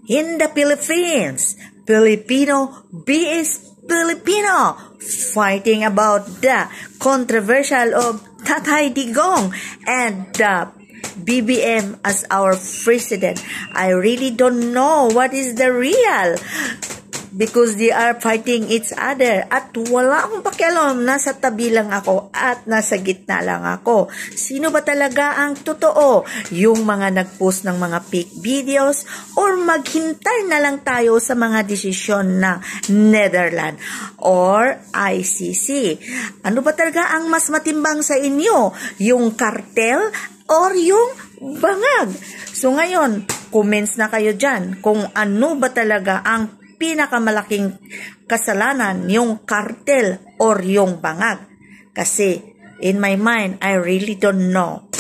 in the Philippines. Filipino vs. Filipino, fighting about the controversial of Tatay Digong and the BBM as our president. I really don't know what is the real, because they are fighting each other at wala akong pakialam, nasa tabi lang ako at nasa gitna lang ako. Sino ba talaga ang totoo? Yung mga nag-post ng mga fake videos or maghintay na lang tayo sa mga desisyon ng Netherlands or ICC? Ano ba talaga ang mas matimbang sa inyo? Yung cartel or yung bangag? So ngayon, comments na kayo dyan kung ano ba talaga ang pinakamalaking kasalanan, yung cartel or yung bangag. Kasi in my mind, I really don't know.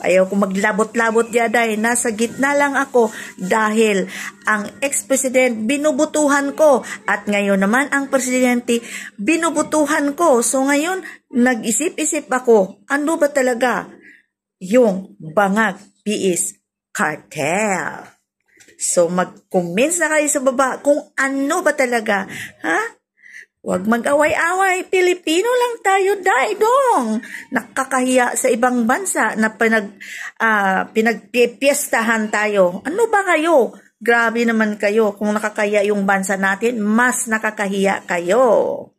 Ayaw ko maglabot-labot yaday, nasa gitna lang ako dahil ang ex-president binubutuhan ko at ngayon naman ang presidente binubutuhan ko. So ngayon, nag-isip-isip ako, ano ba talaga yung bangag vs. cartel? So, mag-comments na kayo sa baba kung ano ba talaga, ha? Huwag mag-away-away, Pilipino lang tayo, daidong. Nakakahiya sa ibang bansa na pinagpiestahan tayo. Ano ba kayo? Grabe naman kayo. Kung nakakahiya yung bansa natin, mas nakakahiya kayo.